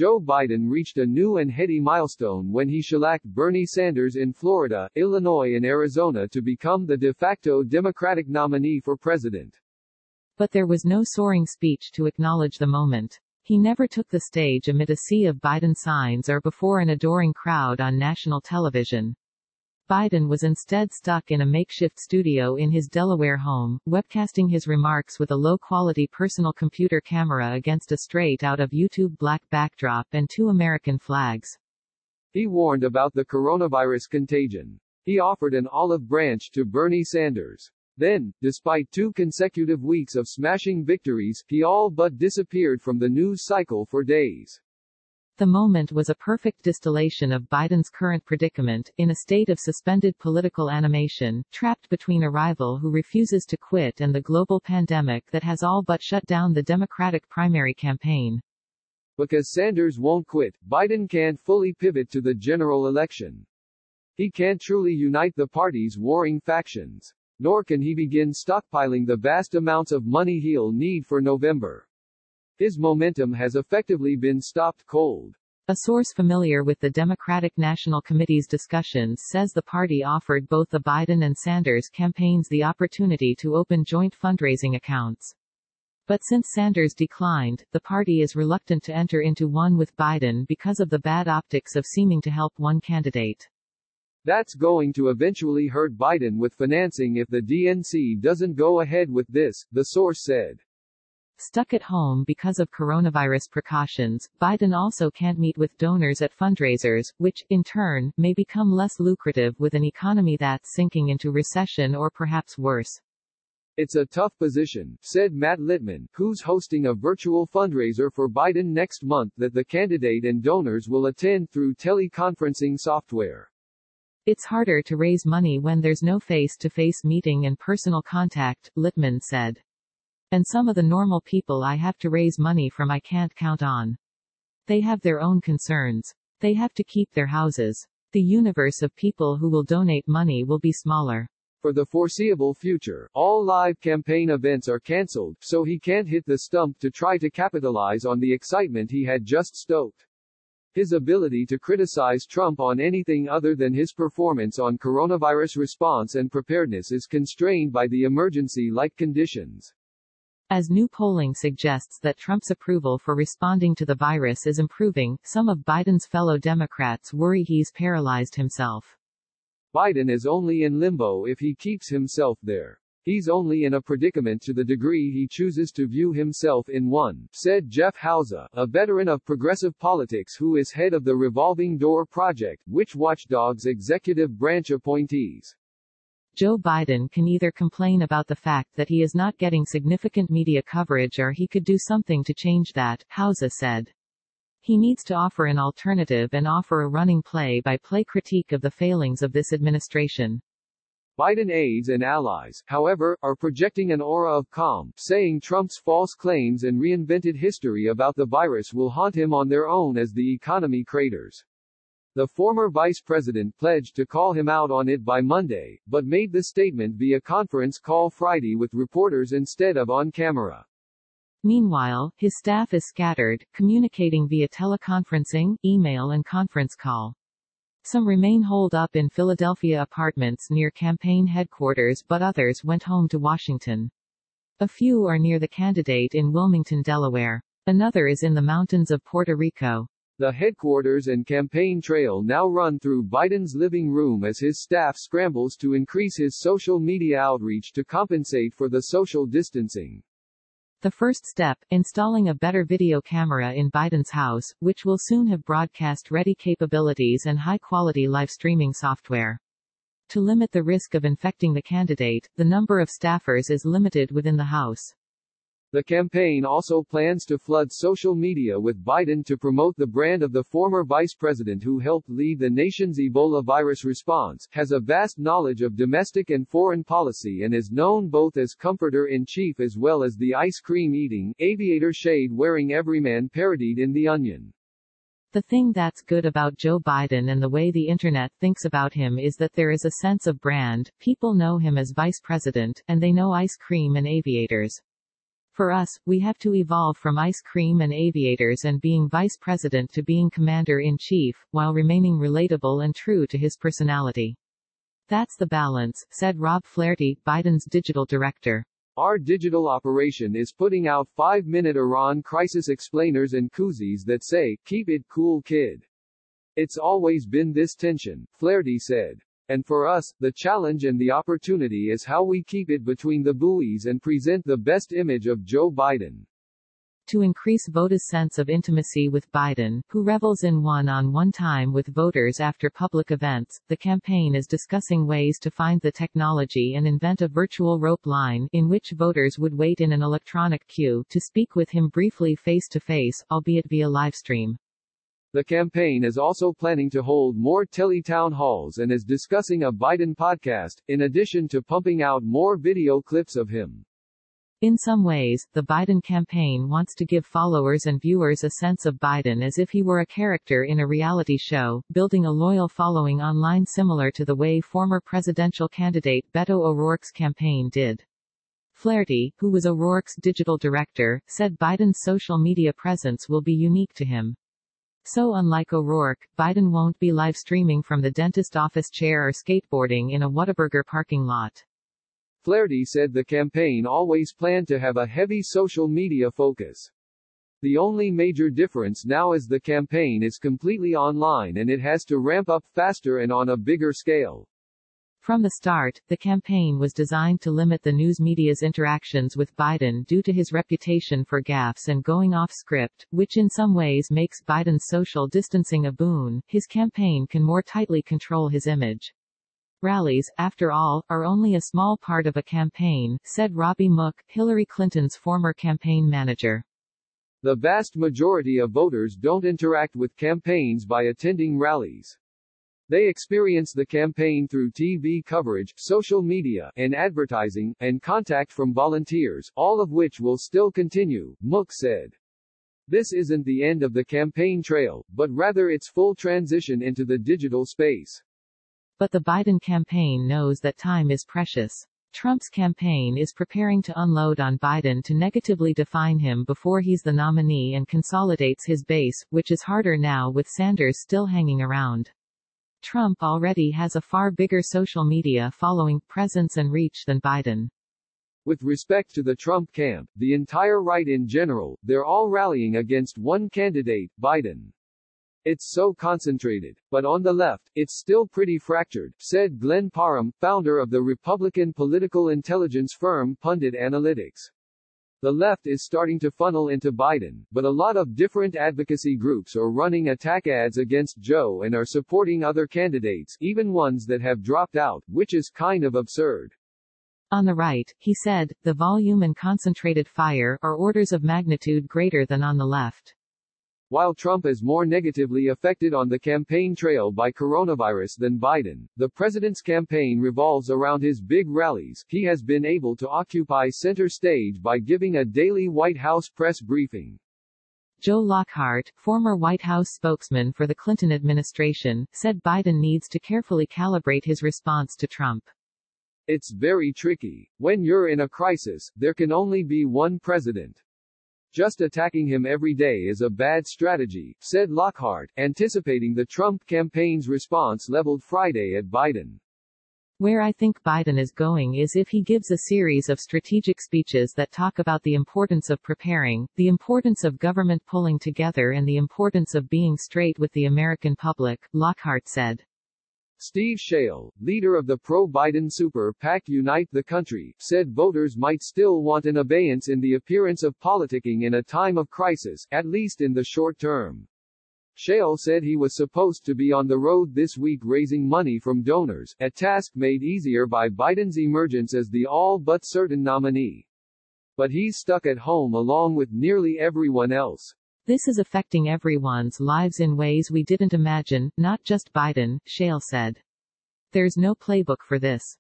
Joe Biden reached a new and heady milestone when he shellacked Bernie Sanders in Florida, Illinois and Arizona to become the de facto Democratic nominee for president. But there was no soaring speech to acknowledge the moment. He never took the stage amid a sea of Biden signs or before an adoring crowd on national television. Biden was instead stuck in a makeshift studio in his Delaware home, webcasting his remarks with a low-quality personal computer camera against a straight-out of YouTube black backdrop and two American flags. He warned about the coronavirus contagion. He offered an olive branch to Bernie Sanders. Then, despite 2 consecutive weeks of smashing victories, he all but disappeared from the news cycle for days. The moment was a perfect distillation of Biden's current predicament, in a state of suspended political animation, trapped between a rival who refuses to quit and the global pandemic that has all but shut down the Democratic primary campaign. Because Sanders won't quit, Biden can't fully pivot to the general election. He can't truly unite the party's warring factions. Nor can he begin stockpiling the vast amounts of money he'll need for November. His momentum has effectively been stopped cold. A source familiar with the Democratic National Committee's discussions says the party offered both the Biden and Sanders campaigns the opportunity to open joint fundraising accounts. But since Sanders declined, the party is reluctant to enter into one with Biden because of the bad optics of seeming to help one candidate. That's going to eventually hurt Biden with financing if the DNC doesn't go ahead with this, the source said. Stuck at home because of coronavirus precautions, Biden also can't meet with donors at fundraisers, which, in turn, may become less lucrative with an economy that's sinking into recession or perhaps worse. It's a tough position, said Matt Littman, who's hosting a virtual fundraiser for Biden next month that the candidate and donors will attend through teleconferencing software. It's harder to raise money when there's no face-to-face meeting and personal contact, Littman said. And some of the normal people I have to raise money from I can't count on. They have their own concerns. They have to keep their houses. The universe of people who will donate money will be smaller. For the foreseeable future, all live campaign events are canceled, so he can't hit the stump to try to capitalize on the excitement he had just stoked. His ability to criticize Trump on anything other than his performance on coronavirus response and preparedness is constrained by the emergency-like conditions. As new polling suggests that Trump's approval for responding to the virus is improving, some of Biden's fellow Democrats worry he's paralyzed himself. Biden is only in limbo if he keeps himself there. He's only in a predicament to the degree he chooses to view himself in one, said Jeff Hauser, a veteran of progressive politics who is head of the Revolving Door Project, which watchdogs executive branch appointees. Joe Biden can either complain about the fact that he is not getting significant media coverage or he could do something to change that, Hauser said. He needs to offer an alternative and offer a running play-by-play critique of the failings of this administration. Biden aides and allies, however, are projecting an aura of calm, saying Trump's false claims and reinvented history about the virus will haunt him on their own as the economy craters. The former vice president pledged to call him out on it by Monday, but made the statement via conference call Friday with reporters instead of on camera. Meanwhile, his staff is scattered, communicating via teleconferencing, email and conference call. Some remain holed up in Philadelphia apartments near campaign headquarters, but others went home to Washington. A few are near the candidate in Wilmington, Delaware. Another is in the mountains of Puerto Rico. The headquarters and campaign trail now run through Biden's living room as his staff scrambles to increase his social media outreach to compensate for the social distancing. The first step, installing a better video camera in Biden's house, which will soon have broadcast-ready capabilities and high-quality live streaming software. To limit the risk of infecting the candidate, the number of staffers is limited within the House. The campaign also plans to flood social media with Biden to promote the brand of the former vice president who helped lead the nation's Ebola virus response, has a vast knowledge of domestic and foreign policy and is known both as comforter-in-chief as well as the ice cream-eating, aviator shade-wearing everyman parodied in The Onion. The thing that's good about Joe Biden and the way the internet thinks about him is that there is a sense of brand. People know him as vice president, and they know ice cream and aviators. For us, we have to evolve from ice cream and aviators and being vice president to being commander-in-chief, while remaining relatable and true to his personality. That's the balance, said Rob Flaherty, Biden's digital director. Our digital operation is putting out 5-minute Iran crisis explainers and koozies that say, "Keep it cool, kid." It's always been this tension, Flaherty said. And for us, the challenge and the opportunity is how we keep it between the buoys and present the best image of Joe Biden. To increase voters' sense of intimacy with Biden, who revels in one-on-one time with voters after public events, the campaign is discussing ways to find the technology and invent a virtual rope line, in which voters would wait in an electronic queue to speak with him briefly face-to-face, albeit via livestream. The campaign is also planning to hold more tele-town halls and is discussing a Biden podcast, in addition to pumping out more video clips of him. In some ways, the Biden campaign wants to give followers and viewers a sense of Biden as if he were a character in a reality show, building a loyal following online similar to the way former presidential candidate Beto O'Rourke's campaign did. Flaherty, who was O'Rourke's digital director, said Biden's social media presence will be unique to him. So unlike O'Rourke, Biden won't be live streaming from the dentist office chair or skateboarding in a Whataburger parking lot. Flaherty said the campaign always planned to have a heavy social media focus. The only major difference now is the campaign is completely online and it has to ramp up faster and on a bigger scale. From the start, the campaign was designed to limit the news media's interactions with Biden due to his reputation for gaffes and going off script, which in some ways makes Biden's social distancing a boon. His campaign can more tightly control his image. Rallies, after all, are only a small part of a campaign, said Robbie Mook, Hillary Clinton's former campaign manager. The vast majority of voters don't interact with campaigns by attending rallies. They experience the campaign through TV coverage, social media, and advertising, and contact from volunteers, all of which will still continue, Mook said. This isn't the end of the campaign trail, but rather its full transition into the digital space. But the Biden campaign knows that time is precious. Trump's campaign is preparing to unload on Biden to negatively define him before he's the nominee and consolidates his base, which is harder now with Sanders still hanging around. Trump already has a far bigger social media following, presence and reach than Biden. With respect to the Trump camp, the entire right in general, they're all rallying against one candidate, Biden. It's so concentrated. But on the left, it's still pretty fractured, said Glenn Parham, founder of the Republican political intelligence firm Pundit Analytics. The left is starting to funnel into Biden, but a lot of different advocacy groups are running attack ads against Joe and are supporting other candidates, even ones that have dropped out, which is kind of absurd. On the right, he said, the volume and concentrated fire are orders of magnitude greater than on the left. While Trump is more negatively affected on the campaign trail by coronavirus than Biden, the president's campaign revolves around his big rallies. He has been able to occupy center stage by giving a daily White House press briefing. Joe Lockhart, former White House spokesman for the Clinton administration, said Biden needs to carefully calibrate his response to Trump. It's very tricky. When you're in a crisis, there can only be one president. Just attacking him every day is a bad strategy, said Lockhart, anticipating the Trump campaign's response leveled Friday at Biden. Where I think Biden is going is if he gives a series of strategic speeches that talk about the importance of preparing, the importance of government pulling together and the importance of being straight with the American public, Lockhart said. Steve Shale, leader of the pro-Biden super PAC Unite the Country, said voters might still want an abeyance in the appearance of politicking in a time of crisis, at least in the short term. Shale said he was supposed to be on the road this week raising money from donors, a task made easier by Biden's emergence as the all-but-certain nominee. But he's stuck at home along with nearly everyone else. This is affecting everyone's lives in ways we didn't imagine, not just Biden, Shale said. There's no playbook for this.